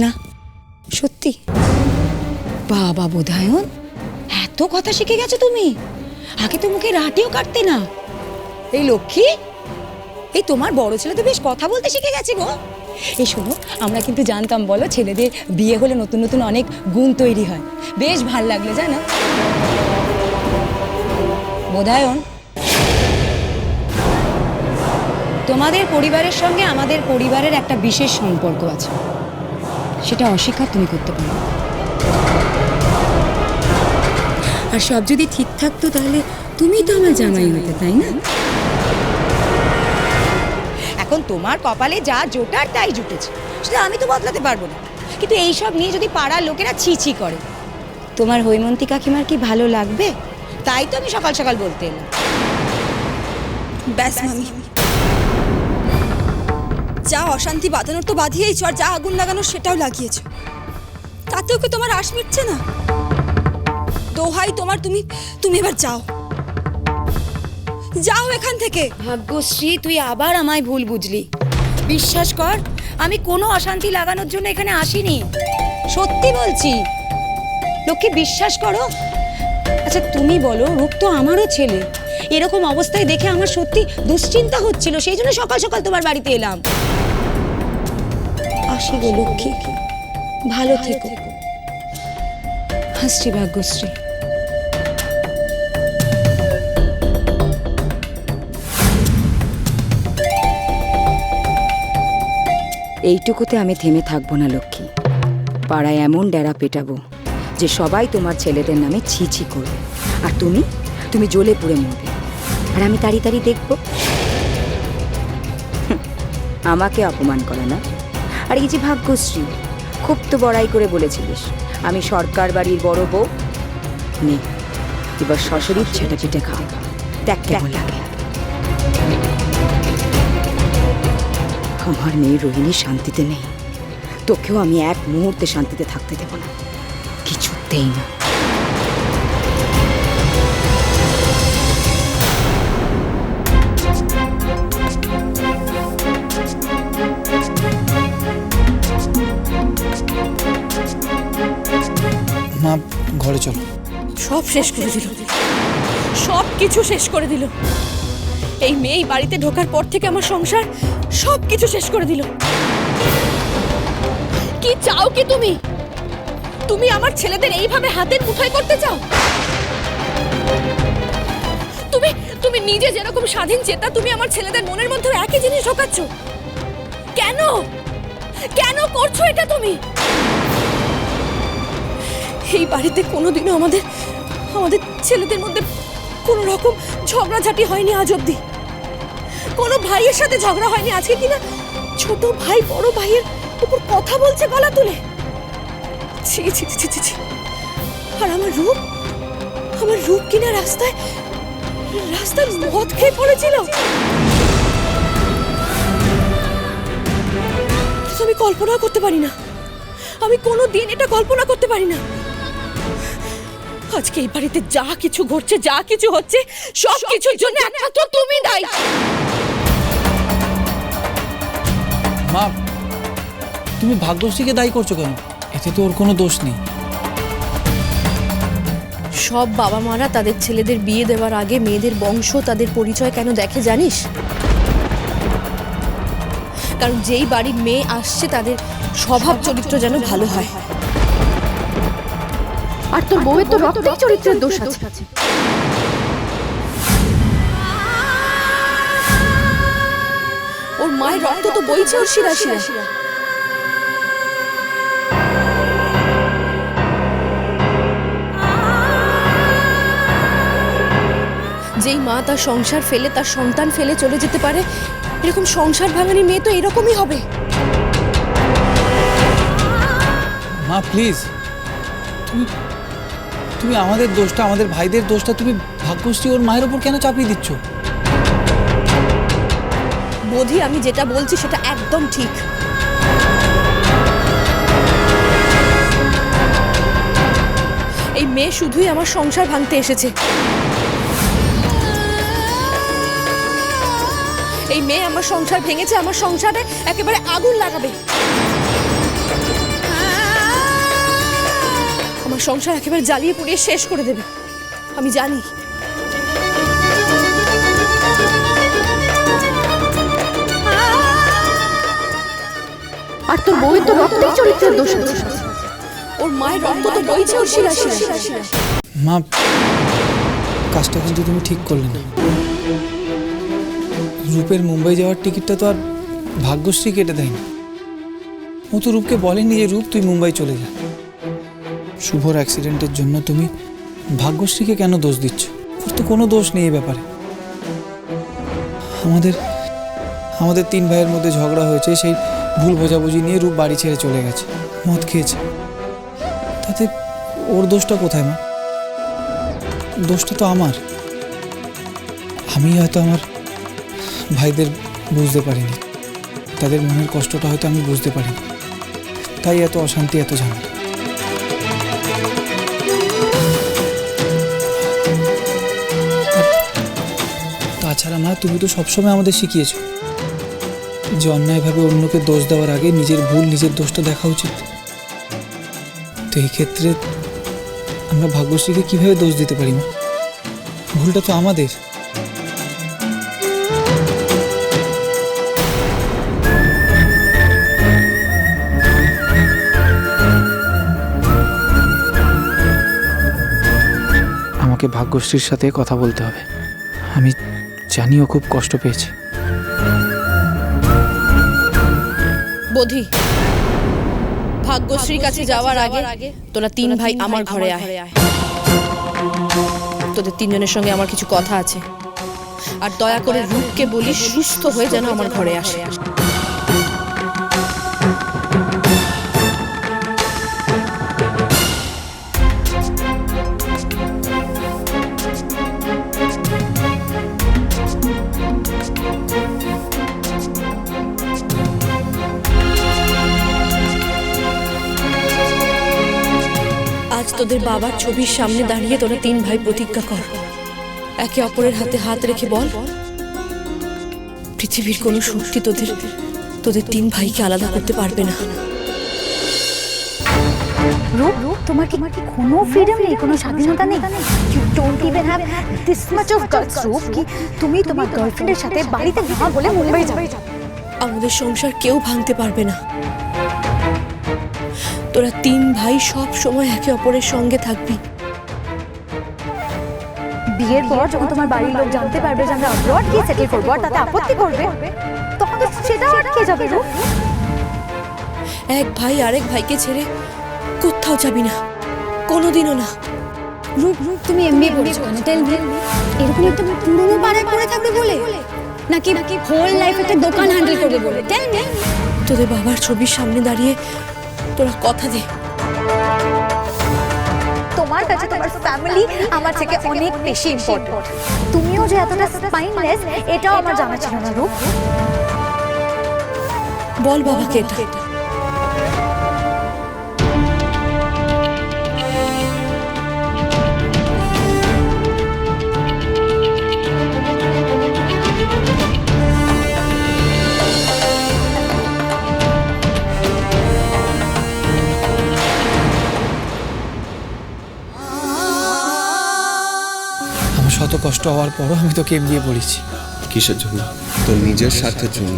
না সত্যি? বাবা বোধায়ন, এত কথা শিখে গেছো তুমি। আগে তো মুখে রাটিও কাটতে না। এই লক্ষ্মী, এই তোমার বড় ছেলে তো বেশ কথা বলতে শিখে গেছে গো। এই শোনো, আমরা কিন্তু জানতাম বলো ছেলেদের বিয়ে হলে নতুন নতুন অনেক গুণ তৈরি হয়। বেশ ভাল লাগলো জানো বোধায়ন। তোমাদের পরিবারের সঙ্গে আমাদের পরিবারের একটা বিশেষ সম্পর্ক আছে, সেটা অস্বীকার তুমি করতে পারো। আর সব যদি ঠিক থাকতো তাহলে তুমি তো আমার জামাই হতে, তাই না? এখন তোমার কপালে যা জোটার তাই জুটেছে, সেটা আমি তো বদলাতে পারবো না। কিন্তু এইসব নিয়ে যদি পাড়ার লোকেরা ছি ছি করে, তোমার হৈমন্তী কাকিমার কি ভালো লাগবে? তাই তো আমি সকাল সকাল বলতে এলাম। ব্যাস মামি, যা অশান্তি বাঁধানোর তো বাঁধিয়েইছ, আর যা আগুন লাগানোর সেটাও লাগিয়েছ। তাতেও কি তোমার আশ মিটছে না? দোহাই তোমার, তুমি এবার যাও, যাও এখান থেকে। ভাগ্যশ্রী, তুই আবার আমায় ভুল বুঝলি। বিশ্বাস কর, আমি কোনো অশান্তি লাগানোর জন্য এখানে আসিনি, সত্যি বলছি। লক্ষ্মী, বিশ্বাস করো। আচ্ছা তুমি বলো, রূপ তো আমারও ছেলে। এরকম অবস্থায় দেখে আমার সত্যি দুশ্চিন্তা হচ্ছিল, সেই জন্য সকাল সকাল তোমার বাড়িতে এলাম। আসি গো লক্ষ্মী, ভালো থেকো। হাসছি ভাগ্যশ্রী। এইটুকুতে আমি থেমে থাকবো না লক্ষ্মী। পাড়ায় এমন ডেরা পেটাবো যে সবাই তোমার ছেলেদের নামে ছি ছি করবে, আর তুমি জ্বলে পুড়ে মরবে, আর আমি তাড়ি তাড়ি দেখব। আমাকে অপমান করে না? আর এই যে ভাগ্যশ্রী, খুব তো বড়াই করে বলেছিলিস আমি সরকার বাড়ির বড় বউ। নে, এবার শ্বশুরির ছেটে পিঠে খা, দেখ কেমন লাগে। আমার মেয়ে রোহিণী শান্তিতে নেই, তোকেও আমি এক মুহূর্তে শান্তিতে থাকতে দেব না, কিছুতেই না। মা, ঘরে চলো। সব শেষ করে দিল, সব কিছু শেষ করে দিল। এই মেয়ে বাড়িতে ঢোকার পর থেকে আমার সংসার সব কিছু শেষ করে দিল। কি চাও কি তুমি? তুমি আমার ছেলেদের এইভাবে হাতের মুঠোয় করতে চাও? তুমি নিজে যেরকম স্বাধীন চেতা, তুমি আমার ছেলেদের মনের মধ্যে একই জিনিস ঢোকাচ্ছ। কেন কেন করছো এটা তুমি? এই বাড়িতে কোনোদিনও আমাদের ছেলেদের মধ্যে কোনো রকম ঝগড়াঝাটি হয়নি আজ অব্দি। কোনো ভাইয়ের সাথে ঝগড়া হয়নি। আজকে কিনা ছোট ভাই বড় ভাইয়ের উপর কথা বলছে গলা তুলে। ছি ছি ছি ছি ছি। আর আমার রূপ কিনা রাস্তায় মদ খেয়ে পড়েছিল। আমি কল্পনা করতে পারি না, আমি কোনো দিন এটা কল্পনা করতে পারি না। আজকে এই বাড়িতে যা কিছু ঘটছে, যা কিছু হচ্ছে, সব কিছুর জন্য একমাত্র তুমি দায়ী। মা, তুমি ভাগ্যশ্রীকে দায়ী করছো কেন? এতে তো ওর কোনো দোষ নেই। সব বাবা মারা তাদের ছেলেদের বিয়ে দেওয়ার আগে মেয়েদের বংশ, তাদের পরিচয় কেন দেখে জানিস? কারণ যেই বাড়ির মেয়ে আসছে তাদের স্বভাব চরিত্র যেন ভালো হয়। আর তোর বউয়ের তো রক্তেই চরিত্রের দোষ আছে। ওর মায়ের রক্ত তো বইছে ওর শিরা শিরা। যেই মা তার সংসার ফেলে, তার সন্তান ফেলে চলে যেতে পারে, এরকম সংসার ভাঙানি মেয়ে তো এরকমই হবে। মা প্লিজ, তুমি আমাদের দোষটা, আমাদের ভাইদের দোষটা তুমি ভাগ্যশ্রী ওর মায়ের ওপর কেন চাপিয়ে দিচ্ছ? বোধি, আমি যেটা বলছি সেটা একদম ঠিক। এই মেয়ে শুধুই আমার সংসার ভাঙতে এসেছে। এই মেয়ে আমার সংসার ভেঙেছে, আমার সংসারে একেবারে আগুন লাগাবে। সংসার একেবারে জ্বালিয়ে পুড়িয়ে শেষ করে দেবে, আমি জানি। আর তোর বউয়ের তো রক্তেই চরিত্রের দোষ আছে। ওর মায়ের রক্ত তো বইছে ওর শিরা শিরা। মা, কাজটা কিন্তু তুমি ঠিক করলে না। রূপের মুম্বাই যাওয়ার টিকিটটা তো আর ভাগ্যশ্রী কেটে দেয়নি। ও তো রূপকে বলেনি যে রূপ তুই মুম্বাই চলে যা। শুভর অ্যাক্সিডেন্টের জন্য তুমি ভাগ্যশ্রীকে কেন দোষ দিচ্ছ? ওর তো কোনো দোষ নেই এই ব্যাপারে। আমাদের 3 ভাইয়ের মধ্যে ঝগড়া হয়েছে, সেই ভুল বোঝাবুঝি নিয়ে রূপ বাড়ি ছেড়ে চলে গেছে, মদ খেয়েছে। তাতে ওর দোষটা কোথায় মা? দোষটা তো আমার। আমি হয়তো আমার ভাইদের বুঝতে পারিনি, তাদের মনের কষ্টটা হয়তো আমি বুঝতে পারিনি, তাই এত অশান্তি, এত ঝামেলা। তাছাড়া মা, তুমি তো সবসময় আমাদের শিখিয়েছো যে অন্যায়ভাবে অন্যকে দোষ দেওয়ার আগে নিজের ভুল, নিজের দোষটা দেখা উচিত। তো এই ক্ষেত্রে আমরা ভাগ্যশ্রীকে কিভাবে দোষ দিতে পারি না? ভুলটা তো আমাদের। আমাকে ভাগ্যশ্রীর সাথে কথা বলতে হবে। আমি জানিও খুব কষ্ট পেয়েছি। বোধি, ভাগ্যশ্রীর কাছে যাওয়ার আগে তোরা 3 ভাই আমার ঘরে আয়। তোদের 3 জনের সঙ্গে আমার কিছু কথা আছে, আর দয়া করে রূপকে বলিস সুস্থ হয়ে যেন আমার ঘরে আসে। আজ তোদের বাবার ছবির সামনে দাঁড়িয়ে তোরা 3 ভাই প্রতিজ্ঞা কর, একে অপরের হাতে হাত রেখে বল, পৃথিবীর কোনো শক্তি তোদের 3 ভাইকে আলাদা করতে পারবে না। রূপ, তোমার কি কোনো ফ্রিডম নেই, কোনো স্বাধীনতা নেই? You don't even have this much of guts রূপ কি তুমি তোমার গার্লফ্রেন্ডের সাথে বাড়িতে না বলে মুম্বাই যাবে? আমাদের সংসার কেউ ভাঙতে পারবে না। তোরা 3 ভাই সব সময় একে অপরের সঙ্গে থাকবি। বিয়ের পর যখন তোমার বাড়ির লোক জানতে পারবে যে আমরা অব্রড গিয়ে সেটেল করবো আর তাতে আপত্তি করবে, তখন তো সেটাও আটকে যাবে। রূপ, এক ভাই আরেক ভাইকে ছেড়ে কোথাও যাবি না, কোনোদিনও না। রূপ, তুমি এমবিএ পড়ছো কেন? Tell me. এরকম একটা পুরনো পাড়ায় পড়ে থাকবে বলে, নাকি হোল লাইফ একটা দোকান হ্যান্ডেল করবে বলে? Tell me. তোদের বাবার ছবির সামনে দাঁড়িয়ে তোরা কথা দে, তোমার কাছে তোমার ফ্যামিলি আমার থেকে অনেক বেশি ইম্পর্টেন্ট। তুমিও যে এতটা স্পাইনলেস এটাও আমার জানা ছিল না। রূপ, বল বাবাকে এটা। শত কষ্ট হওয়ার পরও আমি তোকে এমবিএ পড়েছি। কিসের জন্য? তোর নিজের স্বার্থের জন্য।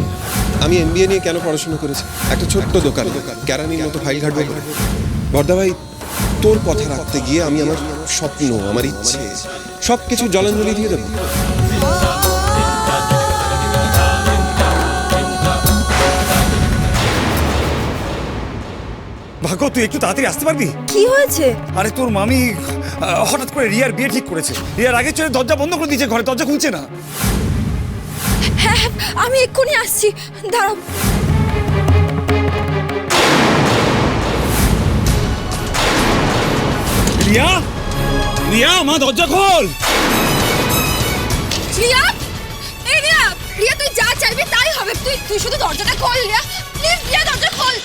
আমি এমবিএ নিয়ে কেন পড়াশোনা করেছি? একটা ছোট্ট দোকান, কেরানির মতো ফাইল ঘাটবো। বর্দা ভাই, তোর কথা রাখতে গিয়ে আমি আমার স্বপ্ন, আমার ইচ্ছে সবকিছু জলাঞ্জলি দিয়ে দেবো। ভাগ্য, তুই একটু তাড়াতাড়ি আসতে পারবি? কি হয়েছে? আরে তোর মামি হঠাৎ করে রিয়ার বিয়ে ঠিক করেছে। রিয়ার আগে চলে দরজা বন্ধ করে দিয়েছে, ঘরে দরজা খুলছে না। হ্যাঁ, আমি এক্ষুনি আসছি, দাঁড়াও। রিয়া, রিয়া, মা দরজা খোল। রিয়া, এই রিয়া, রিয়া তুই যা চাইবি তাই হবে। তুই শুধু দরজাটা খোল রিয়া, প্লিজ রিয়া, দরজা খোল।